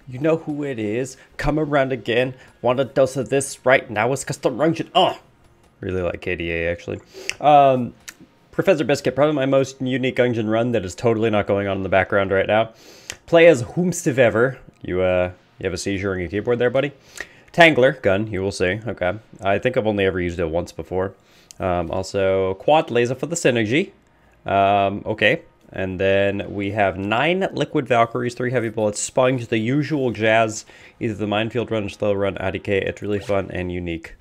You know who it is. Come around again. Want a dose of this right now? It's custom Rungeon. Oh, really like KDA actually. Professor Biscuit, probably my most unique Gungeon run that is totally not going on in the background right now. Play as whomsoever. You have a seizure on your keyboard there, buddy. Tangler gun, you will see. Okay, I think I've only ever used it once before. Also, quad laser for the synergy. Okay. And then we have 9 Liquid Valkyries, 3 Heavy Bullets, Sponge, the usual jazz, either the Minefield Run or Slow Run, IDK. It's really fun and unique.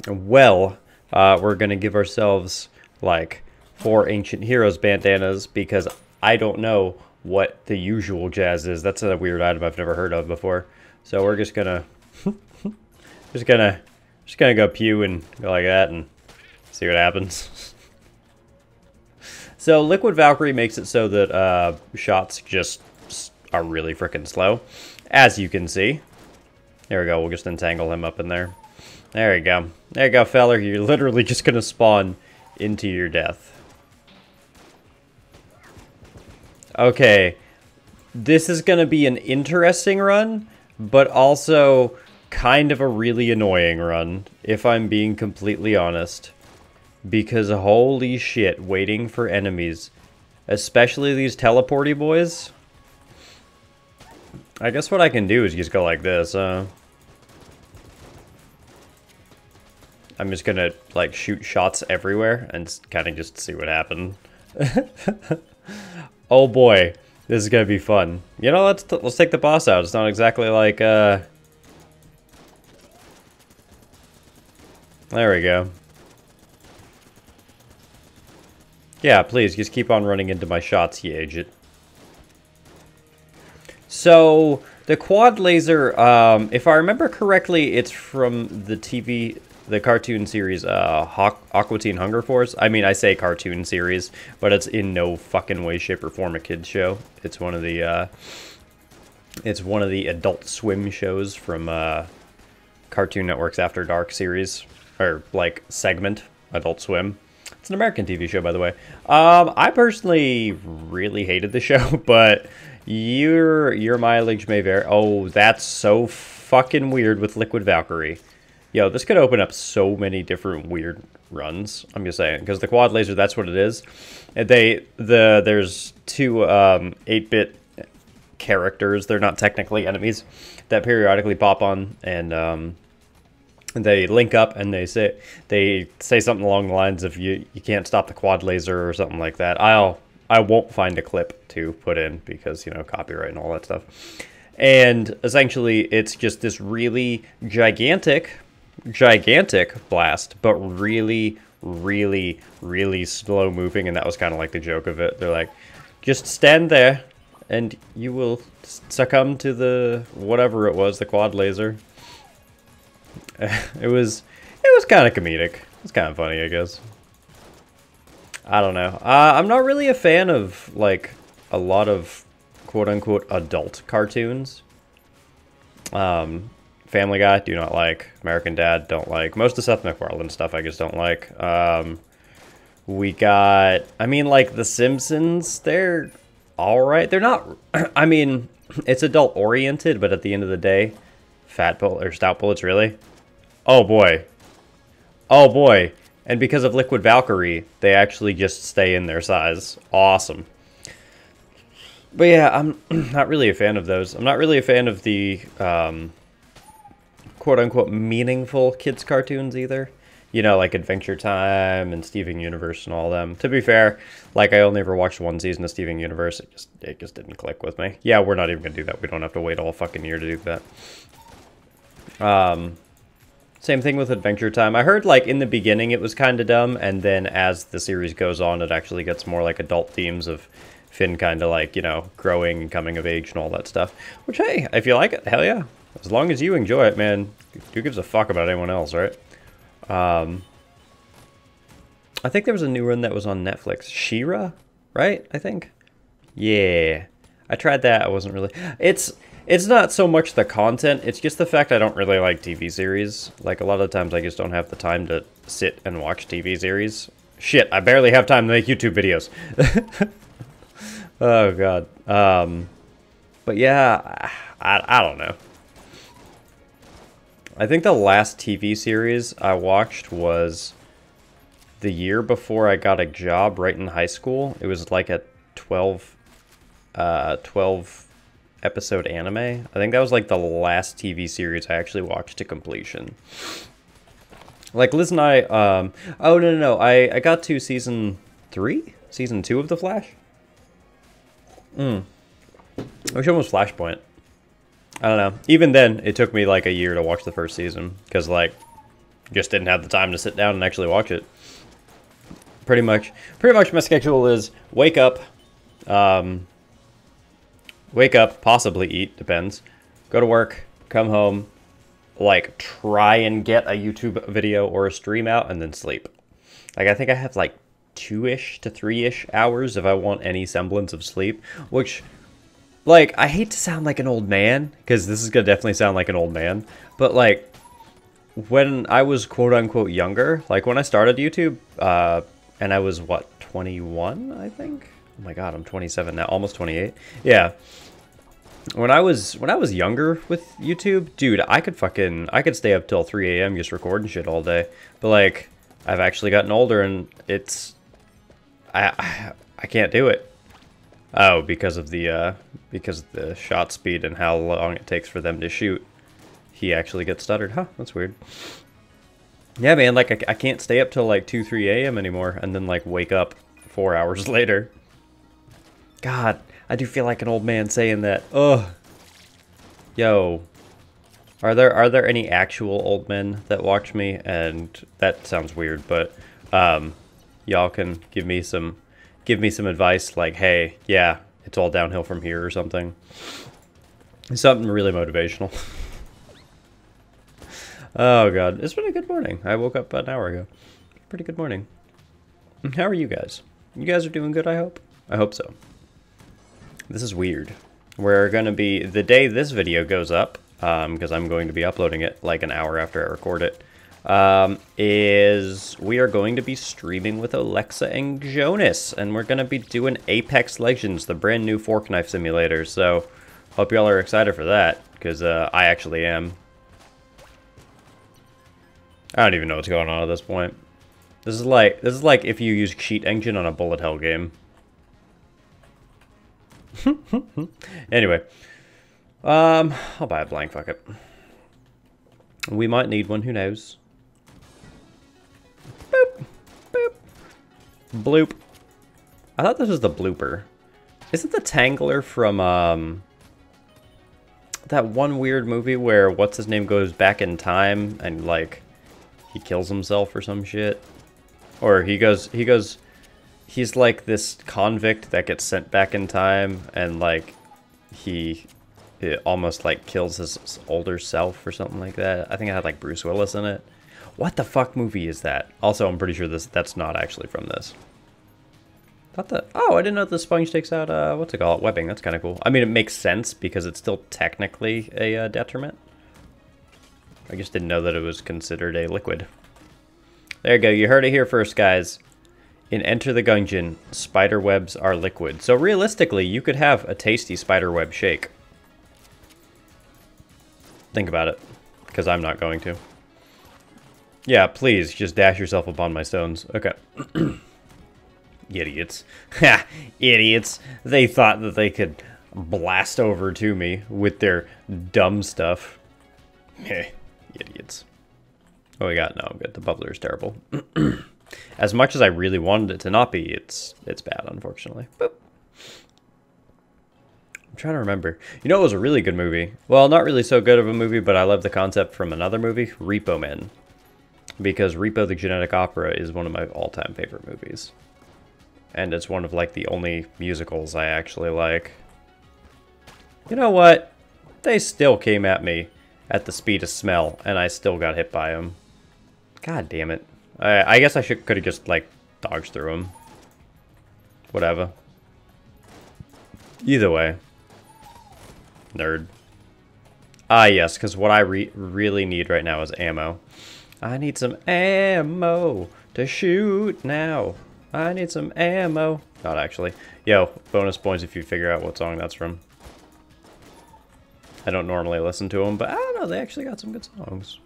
Well, we're going to give ourselves, like, 4 Ancient Heroes bandanas, because I don't know what the usual jazz is. That's a weird item I've never heard of before. So we're just going to, just gonna go pew and go like that and see what happens. So Liquid Valkyrie makes it so that shots just are really freaking slow, as you can see. There we go. We'll just entangle him up in there. There you go. There you go, feller. You're literally just going to spawn into your death. Okay. This is going to be an interesting run, but also kind of a really annoying run, if I'm being completely honest. Because holy shit, waiting for enemies, especially these teleporty boys. I guess what I can do is just go like this. I'm just gonna like shoot shots everywhere and kind of just see what happens. Oh boy, this is gonna be fun. You know, let's take the boss out. It's not exactly like there we go. Yeah, please, just keep on running into my shots, you agent. So, the quad laser, if I remember correctly, it's from the cartoon series, Aqua Teen Hunger Force. I mean, I say cartoon series, but it's in no fucking way, shape, or form a kid's show. It's one of the Adult Swim shows from, Cartoon Network's After Dark series, or, like, segment, Adult Swim. It's an American TV show, by the way. I personally really hated the show, but your mileage may vary. Oh, that's so fucking weird with Liquid Valkyrie. Yo, this could open up so many different weird runs. I'm just saying, because the quad laser, that's what it is. And there's 2 8-bit characters. They're not technically enemies that periodically pop on, and they link up and they say something along the lines of you can't stop the quad laser or something like that. I won't find a clip to put in because, you know, copyright and all that stuff. And essentially it's just this really gigantic blast, but really slow moving, and that was kind of like the joke of it. They're like, just stand there and you will succumb to the whatever it was, the quad laser. It was kind of comedic. It's kind of funny, I guess. I don't know. I'm not really a fan of, like, a lot of quote-unquote adult cartoons. Family Guy, do not like. American Dad, don't like. Most of Seth MacFarlane stuff I just don't like. We got, I mean, like, The Simpsons, they're alright. They're not, I mean, it's adult-oriented, but at the end of the day, Stout Bullets, really? Oh boy. Oh boy. And because of Liquid Valkyrie, they actually just stay in their size. Awesome. But yeah, I'm not really a fan of those. I'm not really a fan of the quote-unquote meaningful kids cartoons either. You know, like Adventure Time and Steven Universe and all them. To be fair, like, I only ever watched 1 season of Steven Universe. It just didn't click with me. Yeah, we're not even gonna do that. We don't have to wait all fucking year to do that. Same thing with Adventure Time. I heard, like, in the beginning it was kind of dumb, and then as the series goes on, it actually gets more like adult themes of Finn kind of, like, you know, growing and coming of age and all that stuff. Which, hey, if you like it, hell yeah. As long as you enjoy it, man. Who gives a fuck about anyone else, right? I think there was a new one that was on Netflix. She-Ra, right? I think. Yeah. I tried that. I wasn't really... It's not so much the content, it's just the fact I don't really like TV series. Like, a lot of times I just don't have the time to sit and watch TV series. Shit, I barely have time to make YouTube videos. Oh, God. But yeah, I don't know. I think the last TV series I watched was the year before I got a job right in high school. It was like a 12 episode anime. I think that was like the last TV series I actually watched to completion. Like Liz and I, oh no, I got to season 3? Season 2 of The Flash? Which one was Flashpoint? I don't know. Even then, it took me like a year to watch the first season. Because like, just didn't have the time to sit down and actually watch it. Pretty much my schedule is wake up, possibly eat, depends. Go to work, come home, like try and get a YouTube video or a stream out, and then sleep. Like I think I have like 2-ish to 3-ish hours if I want any semblance of sleep, which, like, I hate to sound like an old man, because this is gonna definitely sound like an old man, but like, when I was quote-unquote younger, like when I started YouTube, and I was, what, 21, I think? Oh my god, I'm 27 now, almost 28. Yeah. When I was younger with YouTube, dude, I could stay up till 3 a.m. just recording shit all day. But like, I've actually gotten older and it's, I can't do it. Oh, because of the shot speed and how long it takes for them to shoot. He actually gets stuttered. Huh, that's weird. Yeah, man, like, I can't stay up till, like, 2, 3 a.m. anymore, and then, like, wake up 4 hours later. God, I do feel like an old man saying that. Ugh. Yo. Are there any actual old men that watch me? And that sounds weird, but, y'all can give me some advice, like, hey, yeah, it's all downhill from here or something. Something really motivational. Oh god, it's been a good morning. I woke up an hour ago. Pretty good morning. How are you guys? You guys are doing good, I hope? I hope so. This is weird. We're gonna be, the day this video goes up, because I'm going to be uploading it like an hour after I record it, is we are going to be streaming with Alexa and Jonas, and we're gonna be doing Apex Legends, the brand new fork knife simulator, so hope y'all are excited for that, because I actually am. I don't even know what's going on at this point. This is like if you use cheat engine on a bullet hell game. Anyway, I'll buy a blank, fuck it. We might need one, who knows? Boop, boop, bloop. I thought this was the blooper. Is it the Tangler from that one weird movie where what's his name goes back in time and like he kills himself or some shit? Or he's like this convict that gets sent back in time and like he almost like kills his older self or something like that. I think it had like Bruce Willis in it. What the fuck movie is that? Also, I'm pretty sure that's not actually from this. Oh, I didn't know the sponge takes out, what's it called? Webbing. That's kind of cool. I mean, it makes sense because it's still technically a detriment. I just didn't know that it was considered a liquid. There you go. You heard it here first, guys. In Enter the Gungeon, spider webs are liquid. So realistically, you could have a tasty spider web shake. Think about it, because I'm not going to. Yeah, please, just dash yourself upon my stones. Okay. Idiots. Ha! Idiots. They thought that they could blast over to me with their dumb stuff. Heh. Idiots. Oh, we got? No, I'm good. The bubbler is terrible. As much as I really wanted it to not be, it's bad, unfortunately. Boop. I'm trying to remember. You know, it was a really good movie. Well, not really so good of a movie, but I love the concept from another movie, Repo Man. Because Repo the Genetic Opera is one of my all-time favorite movies. And it's one of, like, the only musicals I actually like. You know what? They still came at me at the speed of smell, and I still got hit by them. God damn it. I guess I could have just, like, dodged through them. Whatever. Either way. Nerd. Ah, yes, because what I really need right now is ammo. I need some ammo to shoot now. I need some ammo. Not actually. Yo, bonus points if you figure out what song that's from. I don't normally listen to them, but I don't know, they actually got some good songs.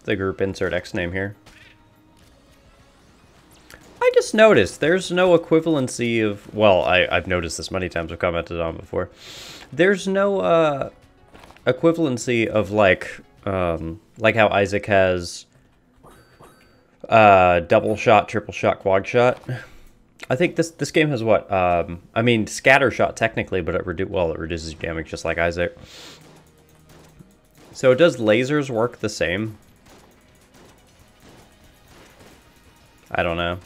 The group insert X name here. I just noticed there's no equivalency of, well, I've noticed this many times, I've commented on before. There's no equivalency of like how Isaac has double shot, triple shot, quad shot. I think this game has what? I mean, scatter shot technically, but it reduces damage just like Isaac. So does lasers work the same? I don't know.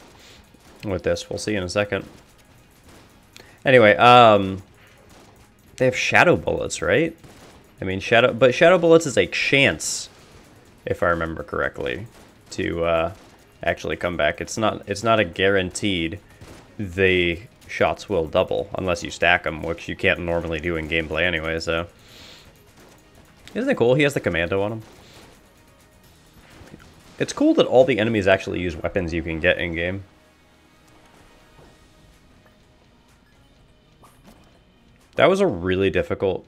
With this, we'll see in a second. Anyway, they have shadow bullets, right? I mean, shadow bullets is a chance, if I remember correctly, to actually come back. It's not a guaranteed the shots will double unless you stack them, which you can't normally do in gameplay anyway. So, isn't it cool? He has the commando on him. It's cool that all the enemies actually use weapons you can get in game. That was a really difficult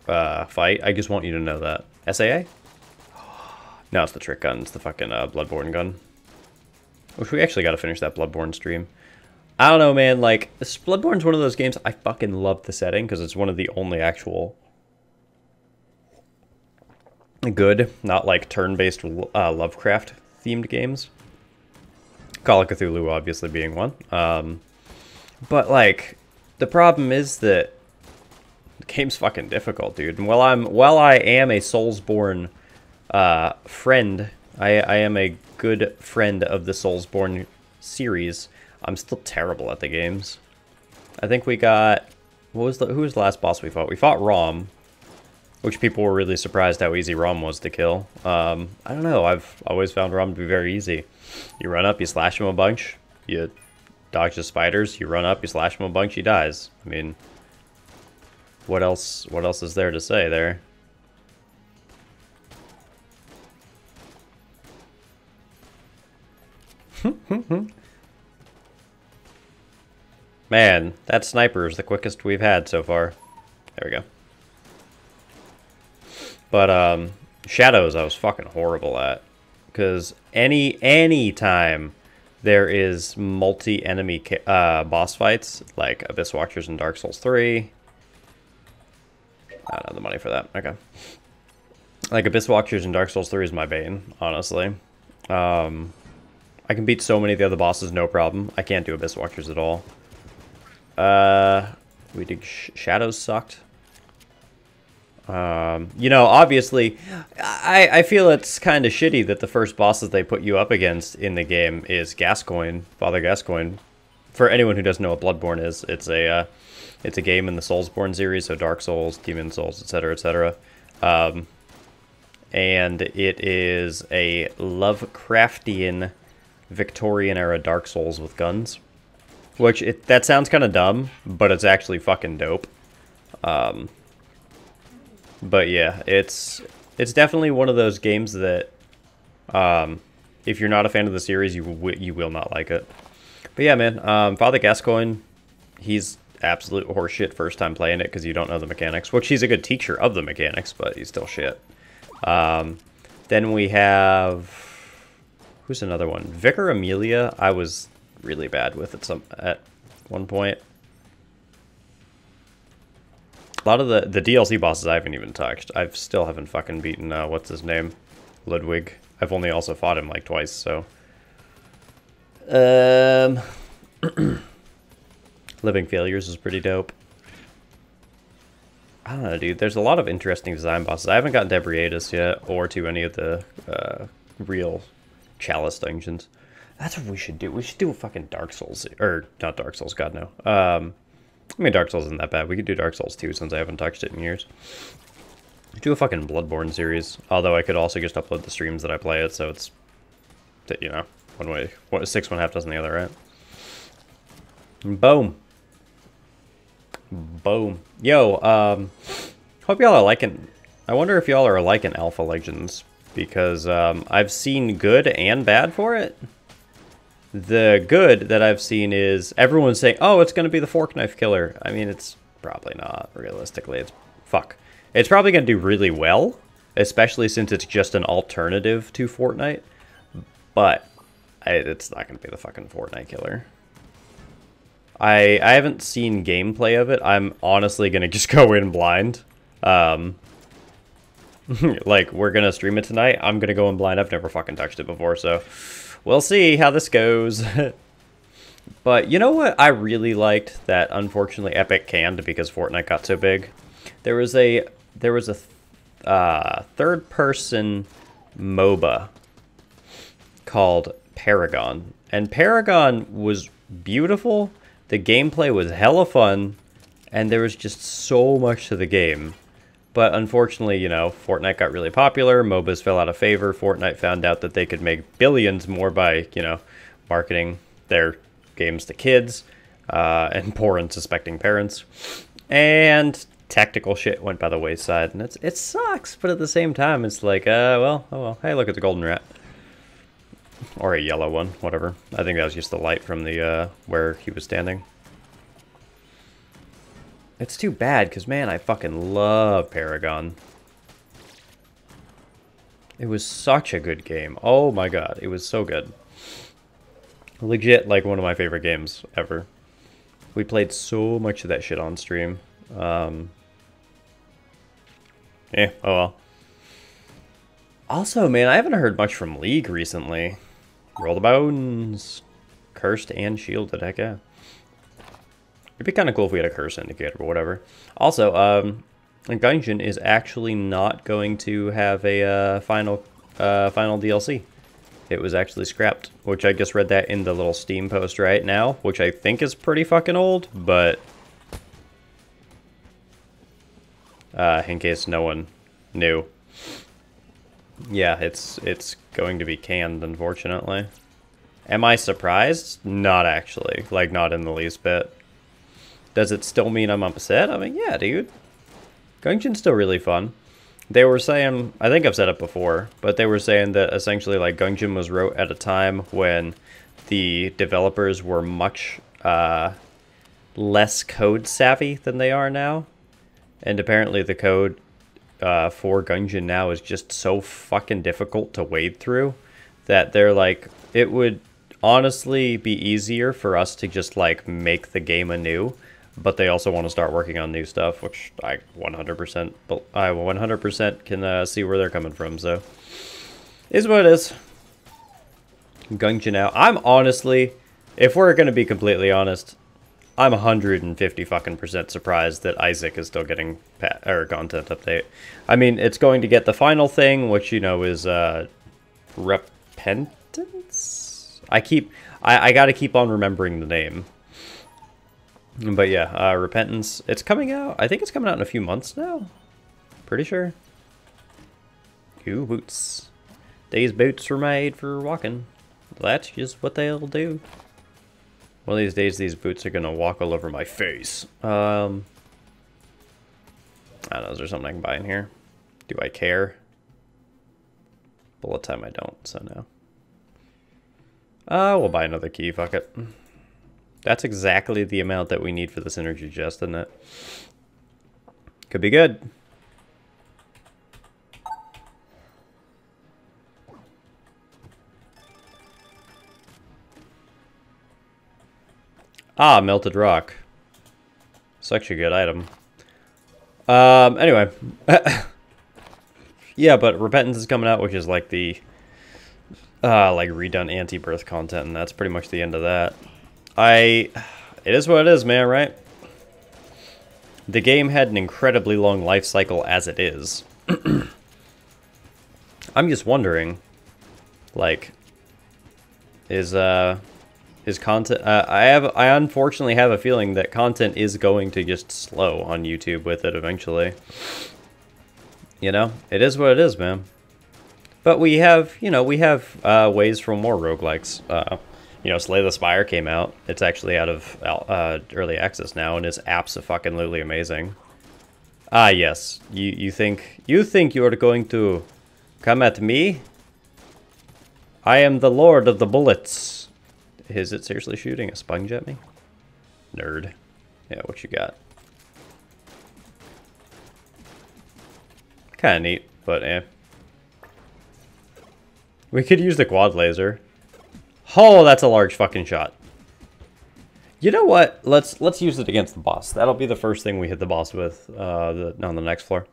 fight. I just want you to know that. SAA? No, it's the trick gun. It's the fucking Bloodborne gun. Which we actually got to finish that Bloodborne stream. I don't know, man. Like, Bloodborne's one of those games I fucking love the setting because it's one of the only actual good, not like turn-based Lovecraft-themed games. Call of Cthulhu obviously being one. But, like, the problem is that the game's fucking difficult, dude. And while I am a Soulsborne friend, I am a good friend of the Soulsborne series, I'm still terrible at the games. I think we got... who was the last boss we fought? We fought Rom, which people were really surprised how easy Rom was to kill. I don't know, I've always found Rom to be very easy. You run up, you slash him a bunch, you dodge the spiders, you run up, you slash him a bunch, he dies. I mean, what else is there to say there? Man, that sniper is the quickest we've had so far. There we go. But, shadows I was fucking horrible at. Because any time there is multi-enemy boss fights, like Abyss Watchers in Dark Souls 3. I don't have the money for that. Okay. Like, Abyss Watchers in Dark Souls 3 is my bane, honestly. I can beat so many of the other bosses, no problem. I can't do Abyss Watchers at all. We did Shadows sucked. You know, obviously, I feel it's kind of shitty that the first bosses they put you up against in the game is Gascoigne, Father Gascoigne. For anyone who doesn't know what Bloodborne is, it's a game in the Soulsborne series, so Dark Souls, Demon Souls, etc., etc. And it is a Lovecraftian Victorian-era Dark Souls with guns. Which, that sounds kind of dumb, but it's actually fucking dope. But yeah, it's definitely one of those games that, if you're not a fan of the series, you will not like it. But yeah, man, Father Gascoigne, he's absolute horseshit first time playing it because you don't know the mechanics. Which he's a good teacher of the mechanics, but he's still shit. Then we have... who's another one? Vicar Amelia, I was really bad with at one point. A lot of the DLC bosses I haven't even touched. I still haven't fucking beaten, what's his name? Ludwig. I've only also fought him like twice, so... Living Failures is pretty dope. I don't know, dude. There's a lot of interesting design bosses. I haven't gotten to Ebrietas yet, or to any of the real Chalice dungeons. That's what we should do. We should do a fucking Dark Souls. Or, not Dark Souls, God no. I mean, Dark Souls isn't that bad. We could do Dark Souls 2 since I haven't touched it in years. Do a fucking Bloodborne series. Although I could also just upload the streams that I play it, so it's, you know, one way. 6 1/2 dozen the other, right? Boom. Boom. Yo, hope y'all are liking... I wonder if y'all are liking Alpha Legends. Because, I've seen good and bad for it. The good that I've seen is everyone's saying, oh, it's going to be the fork knife killer. I mean, it's probably not, realistically. It's, fuck. It's probably going to do really well, especially since it's just an alternative to Fortnite. But it's not going to be the fucking Fortnite killer. I haven't seen gameplay of it. I'm honestly going to just go in blind. Like, we're going to stream it tonight. I'm going to go in blind. I've never fucking touched it before, so we'll see how this goes. But you know what I really liked that unfortunately Epic canned because Fortnite got so big? There was a third-person MOBA called Paragon. And Paragon was beautiful. The gameplay was hella fun. And there was just so much to the game. But unfortunately, you know, Fortnite got really popular. MOBAs fell out of favor. Fortnite found out that they could make billions more by, you know, marketing their games to kids and poor and suspecting parents. And tactical shit went by the wayside. And it sucks, but at the same time, it's like, well, oh well. Hey, look at the golden rat. Or a yellow one, whatever. I think that was just the light from the where he was standing. It's too bad, because, man, I fucking love Paragon. It was such a good game. Oh my god, it was so good. Legit, like, one of my favorite games ever. We played so much of that shit on stream. Oh well. Also, man, I haven't heard much from League recently. Roll the bones. Cursed and shielded, heck yeah. It'd be kind of cool if we had a curse indicator or whatever. Also, Gungeon is actually not going to have a final DLC. It was actually scrapped, which I just read that in the little Steam post right now, which I think is pretty fucking old, but in case no one knew. Yeah, it's going to be canned, unfortunately. Am I surprised? Not actually. Like, not in the least bit. Does it still mean I'm upset? I mean, yeah, dude. Gungeon's still really fun. They were saying, I think I've said it before, but they were saying that essentially, like, Gungeon was wrote at a time when the developers were much less code savvy than they are now. And apparently the code for Gungeon now is just so fucking difficult to wade through that they're like, it would honestly be easier for us to just, like, make the game anew. But they also want to start working on new stuff, which I 100% can see where they're coming from. So, is what it is. Gungeon out. I'm honestly, if we're gonna be completely honest, I'm 150 fucking % surprised that Isaac is still getting content update. I mean, it's going to get the final thing, which you know is repentance. I gotta keep on remembering the name. But yeah, Repentance, it's coming out. I think it's coming out in a few months now. Pretty sure. Ooh, boots. These boots were made for walking. That's just what they'll do. One of these days, these boots are gonna walk all over my face. I don't know, is there something I can buy in here? Do I care? Bullet time I don't, so no. We'll buy another key, fuck it. That's exactly the amount that we need for this energy chest, isn't it? Could be good. Ah, melted rock. Such a good item. Anyway. Yeah, but Repentance is coming out, which is like the like redone anti-birth content, and that's pretty much the end of that. It is what it is, man, right? The game had an incredibly long life cycle as it is. I'm just wondering, like, is content, I unfortunately have a feeling that content is going to just slow on YouTube with it eventually. You know, it is what it is, man. But we have, you know, ways for more roguelikes. You know, Slay the Spire came out. It's actually out of early access now, and is abso-fucking-lutely amazing. Ah, yes. You think you're going to come at me? I am the Lord of the Bullets. Is it seriously shooting a sponge at me? Nerd. Yeah, what you got? Kind of neat, but eh. We could use the quad laser. Oh, that's a large fucking shot. You know what? Let's use it against the boss. That'll be the first thing we hit the boss with on the next floor.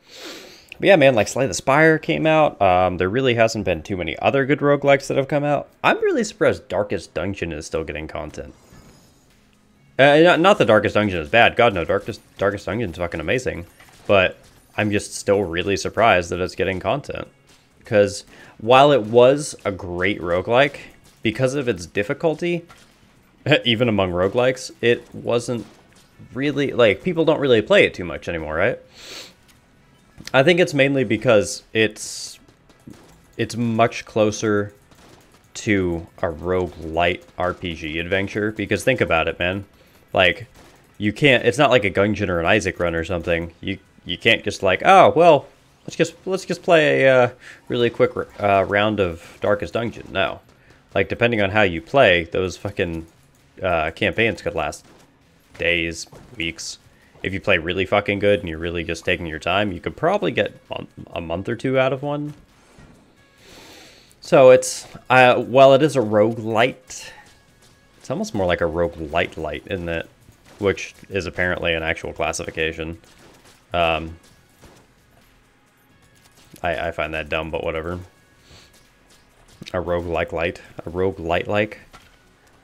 But yeah, man, like Slay the Spire came out. There really hasn't been too many other good roguelikes that have come out. I'm really surprised Darkest Dungeon is still getting content. Not the Darkest Dungeon is bad. God, no, Darkest Dungeon is fucking amazing. But I'm just still really surprised that it's getting content. Because while it was a great roguelike, because of its difficulty, even among roguelikes, it wasn't really, like, people don't really play it too much anymore, right? I think it's mainly because it's much closer to a roguelite RPG adventure. Because think about it, man. Like, you can't, it's not like a Gungeon or an Isaac run or something. You can't just like, oh, well, let's just play a really quick round of Darkest Dungeon. No. Like, depending on how you play, those fucking campaigns could last days, weeks. If you play really fucking good and you're really just taking your time, you could probably get a month or two out of one. So it's, while it is a roguelite, it's almost more like a roguelite, isn't it? Which is apparently an actual classification. I find that dumb, but whatever. A roguelite-like. A roguelite-like.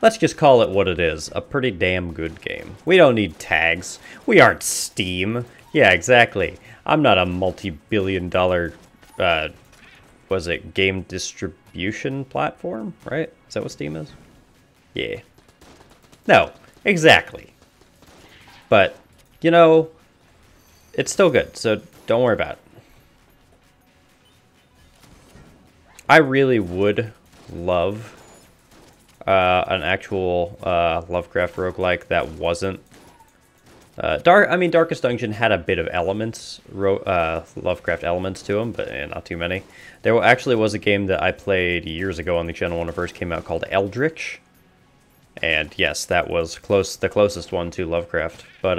Let's just call it what it is. A pretty damn good game. We don't need tags. We aren't Steam. Yeah, exactly. I'm not a multi-billion-dollar, was it game distribution platform, right? Is that what Steam is? Yeah. No, exactly. But, you know, it's still good, so don't worry about it. I really would love an actual Lovecraft roguelike that wasn't Darkest Dungeon had a bit of elements, Lovecraft elements to them, but not too many. There actually was a game that I played years ago on the channel when it first came out called Eldritch, and yes, that was the closest one to Lovecraft, but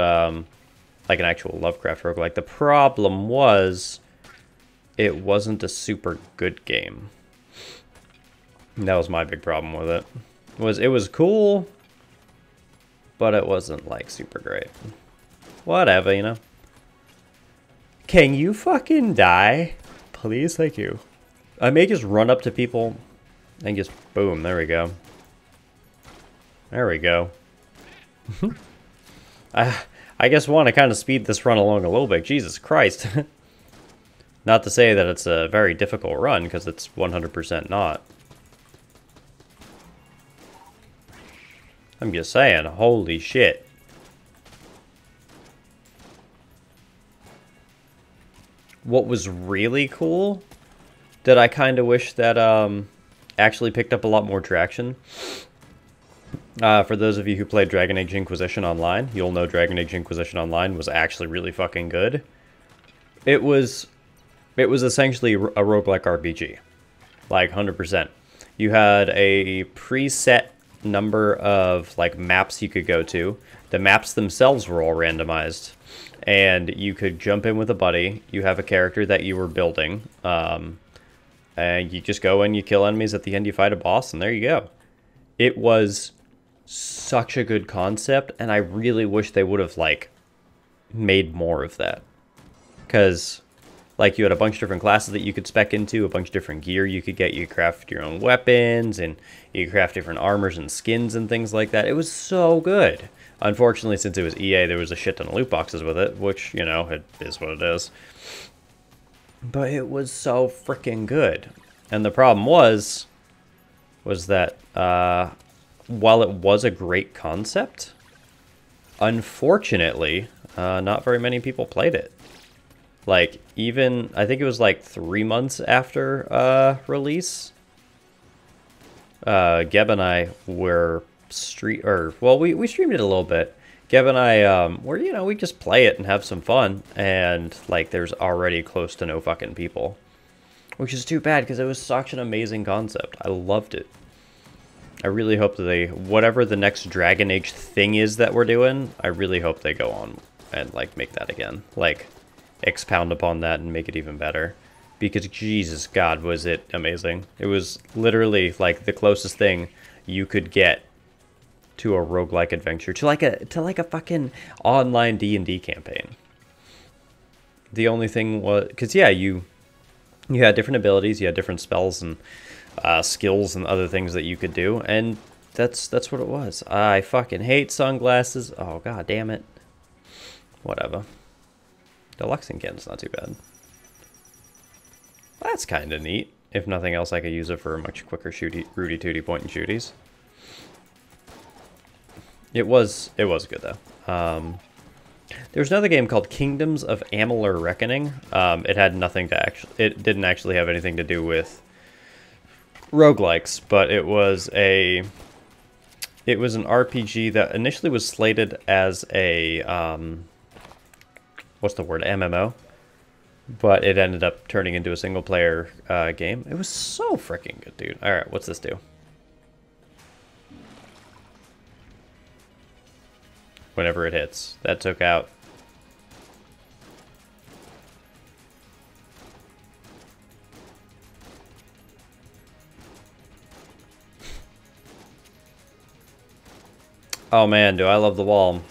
like an actual Lovecraft roguelike. The problem was it wasn't a super good game. That was my big problem with it. It was cool, but it wasn't like super great. Whatever, you know. Can you fucking die? Please, thank you. I may just run up to people and just boom, there we go. There we go. I guess want to kind of speed this run along a little bit. Jesus Christ. Not to say that it's a very difficult run, because it's 100% not. I'm just saying, holy shit. What was really cool, that I kind of wish that actually picked up a lot more traction. For those of you who played Dragon Age Inquisition Online, you'll know Dragon Age Inquisition Online was actually really fucking good. It was essentially a roguelike RPG. Like, 100%. You had a preset number of, like, maps you could go to. The maps themselves were all randomized. And you could jump in with a buddy. You have a character that you were building. And you just go and you kill enemies. At the end, you fight a boss, and there you go. It was such a good concept, and I really wish they would have, like, made more of that. Because, like, you had a bunch of different classes that you could spec into, a bunch of different gear you could get. You could craft your own weapons, and you could craft different armors and skins and things like that. It was so good. Unfortunately, since it was EA, there was a shit ton of loot boxes with it, which, you know, it is what it is. But it was so freaking good. And the problem was that, while it was a great concept, unfortunately, not very many people played it. Like, even, I think it was like 3 months after release, Geb and I were we streamed it a little bit. Geb and I, we just play it and have some fun, and, like, there's already close to no fucking people. Which is too bad, because it was such an amazing concept. I loved it. I really hope that whatever the next Dragon Age thing is that we're doing, I really hope they go on and, like, make that again. Like, expound upon that and make it even better. Because Jesus God, was it amazing. It was literally like the closest thing you could get to a roguelike adventure, to like a fucking online D&D campaign. The only thing was, because yeah, you had different abilities, you had different spells and skills and other things that you could do, and that's what it was. I fucking hate sunglasses. Oh god damn it. Whatever. The Lexington's not too bad. That's kind of neat. If nothing else, I could use it for a much quicker Rudy Tooty point and shooties. It was good though. There's another game called Kingdoms of Amalur Reckoning. It had nothing to it didn't actually have anything to do with roguelikes, but it was an RPG that initially was slated as a what's the word, MMO, but it ended up turning into a single player game. It was so freaking good, dude. All right, what's this do? Whenever it hits, that took out. Oh man, do I love the wall.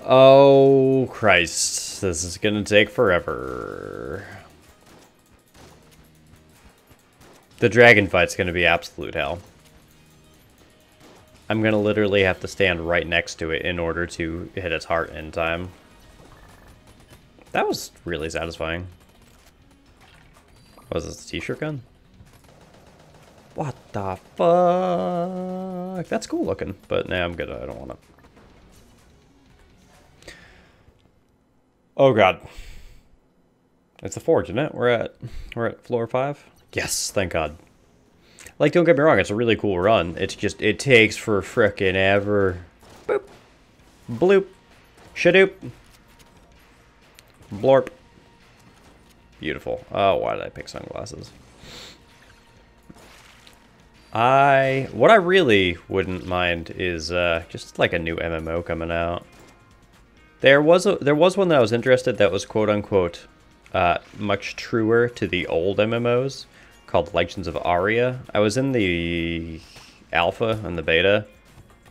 Oh Christ, this is gonna take forever. The dragon fight's gonna be absolute hell. I'm gonna literally have to stand right next to it in order to hit its heart in time. That was really satisfying. Was this a t-shirt gun? What the fuck? That's cool looking, but nah, I'm good. I don't want to. Oh god. It's the forge, isn't it? We're at floor 5. Yes, thank god. Like, don't get me wrong, it's a really cool run. It's just, it takes for frickin' ever. Boop. Bloop. Shadoop. Blorp. Beautiful. Oh, why did I pick sunglasses? What I really wouldn't mind is just like a new MMO coming out. There was one that I was interested that was quote unquote much truer to the old MMOs, called Legends of Aria. I was in the alpha and the beta.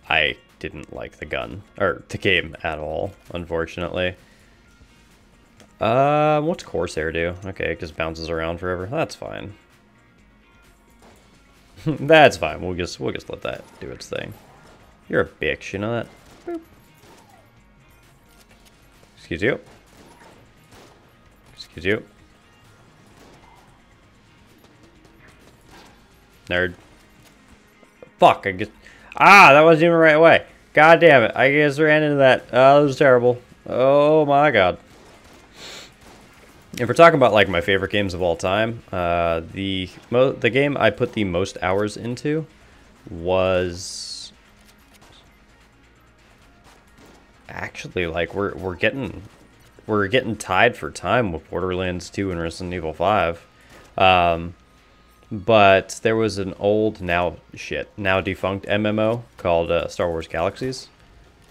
I didn't like the game at all, unfortunately. What's Corsair do? Okay, it just bounces around forever. That's fine. That's fine. We'll just let that do its thing. You're a bitch, you know that? Boop. Excuse you. Excuse you. Nerd. Fuck, I guess. Ah, that wasn't even the right way. God damn it. I just ran into that. Oh, that was terrible. Oh my god. If we're talking about like my favorite games of all time, the game I put the most hours into was actually like we're getting tied for time with Borderlands 2 and Resident Evil 5. But there was an old now defunct MMO called Star Wars Galaxies.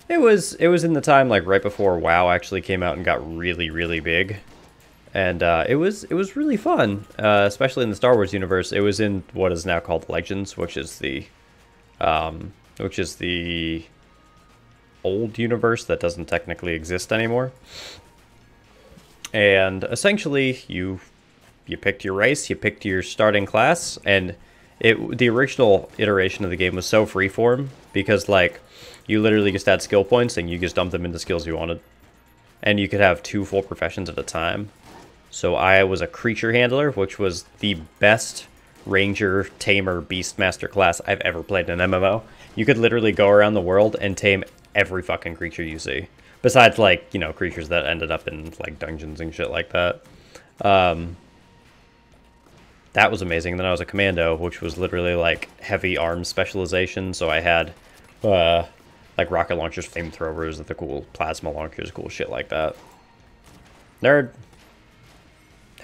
It was in the time like right before WoW actually came out and got really, really big. And it was really fun, especially in the Star Wars universe. It was in what is now called Legends, which is the old universe that doesn't technically exist anymore. And essentially, you picked your race, you picked your starting class, and the original iteration of the game was so freeform because like you literally just had skill points and you just dumped them into skills you wanted, and you could have 2 full professions at a time. So I was a creature handler, which was the best ranger, tamer, beastmaster class I've ever played in an MMO. You could literally go around the world and tame every fucking creature you see. Besides, like, you know, creatures that ended up in, like, dungeons and shit like that. That was amazing. Then I was a commando, which was literally, like, heavy arms specialization. So I had, like, rocket launchers, flamethrowers, the cool plasma launchers, cool shit like that. Nerd.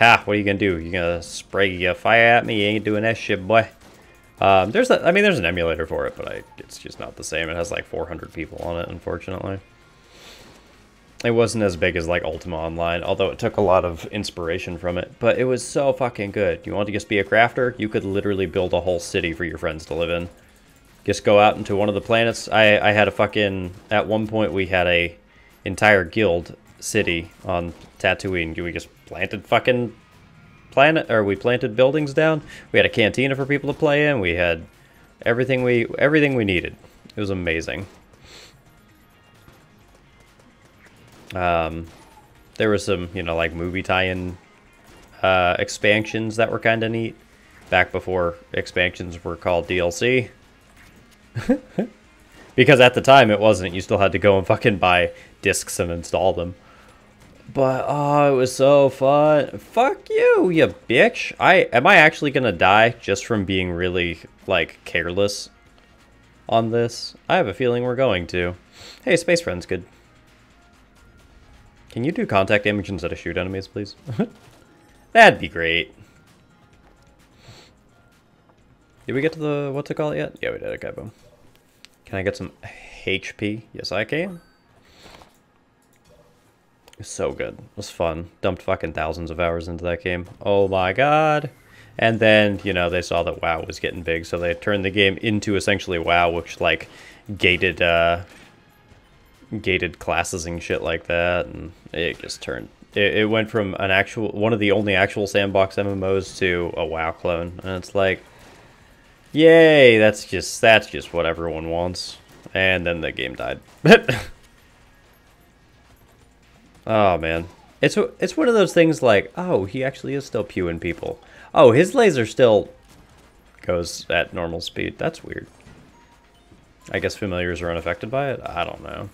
Ha, what are you gonna do? You gonna spray fire at me? You ain't doing that shit, boy. There's an emulator for it, but it's just not the same. It has like 400 people on it, unfortunately. It wasn't as big as like Ultima Online, although it took a lot of inspiration from it. But it was so fucking good. You want to just be a crafter? You could literally build a whole city for your friends to live in. Just go out into one of the planets. I had a fucking... At one point, we had a entire guild city on Tatooine. We just planted fucking we planted buildings down. We had a cantina for people to play in. We had everything we needed. It was amazing. There was some, you know, like movie tie-in expansions that were kind of neat back before expansions were called DLC. Because at the time it wasn't. You still had to go and fucking buy discs and install them. But oh, it was so fun. Fuck you, you bitch. Am I actually gonna die just from being really like careless on this? I have a feeling we're going to. Hey, Space Friend's good. Can you do contact damage instead of shoot enemies, please? That'd be great. Did we get to the what's it called yet? Yeah, we did. Okay, boom. Can I get some HP? Yes, I can. It was so good. It was fun. Dumped fucking thousands of hours into that game. Oh my god. And then, you know, they saw that WoW was getting big, so they turned the game into essentially WoW, which, like, gated classes and shit like that, and it just turned... It went from one of the only actual sandbox MMOs to a WoW clone, and it's like... Yay, that's just what everyone wants. And then the game died. Oh, man. It's one of those things like, oh, he actually is still pewing people. Oh, his laser still goes at normal speed. That's weird. I guess familiars are unaffected by it? I don't know.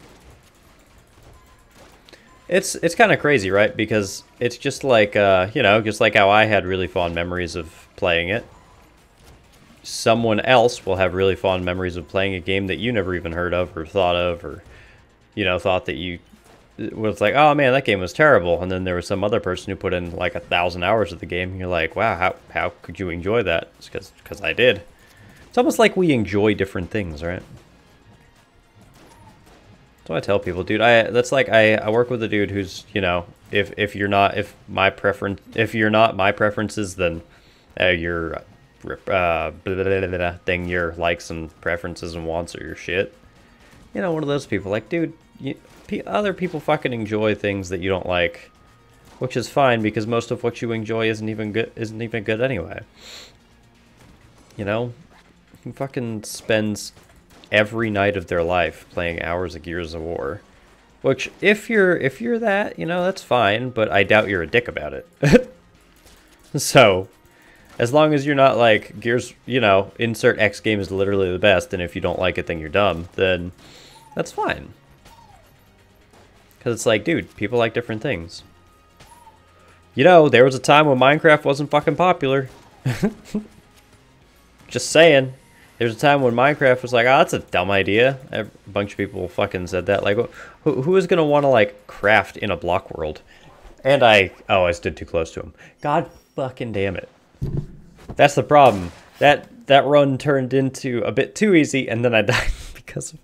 It's kind of crazy, right? Because it's just like, you know, just like how I had really fond memories of playing it. Someone else will have really fond memories of playing a game that you never even heard of or thought of, or, you know, thought that you... was like, oh man, that game was terrible, and then there was some other person who put in like 1,000 hours of the game, and you're like, wow, how could you enjoy that? It's because I did. It's almost like we enjoy different things, right? That's what I tell people, dude. That's like I work with a dude who's, you know, if you're not my preferences, then your thing, your likes and preferences and wants are your shit. You know, one of those people, like, dude, other people fucking enjoy things that you don't like, which is fine because most of what you enjoy isn't even good anyway. You know, who fucking spends every night of their life playing hours of Gears of War? Which, if you're that, you know, that's fine, but I doubt you're a dick about it. So, as long as you're not like Gears, you know, insert X game is literally the best, and if you don't like it, then you're dumb. Then that's fine. Because it's like, dude, people like different things. You know, there was a time when Minecraft wasn't fucking popular. Just saying. There was a time when Minecraft was like, oh, that's a dumb idea. A bunch of people fucking said that. Like, who is going to want to, like, craft in a block world? And I stood too close to him. God fucking damn it. That's the problem. That run turned into a bit too easy, and then I died because of...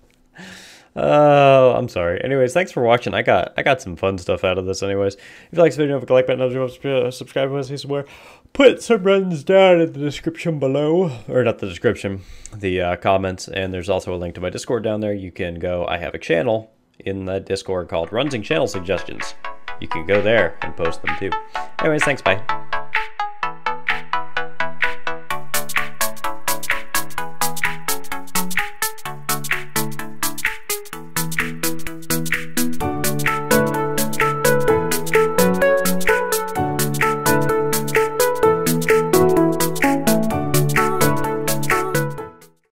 Oh, I'm sorry. Anyways, thanks for watching. I got some fun stuff out of this anyways. If you like this video, have a like button, subscribe if you want to see some more. Put some runs down in the description below. Or not the description, the comments. And there's also a link to my Discord down there. You can go, I have a channel in the Discord called Rungeon Channel Suggestions. You can go there and post them too. Anyways, thanks, bye.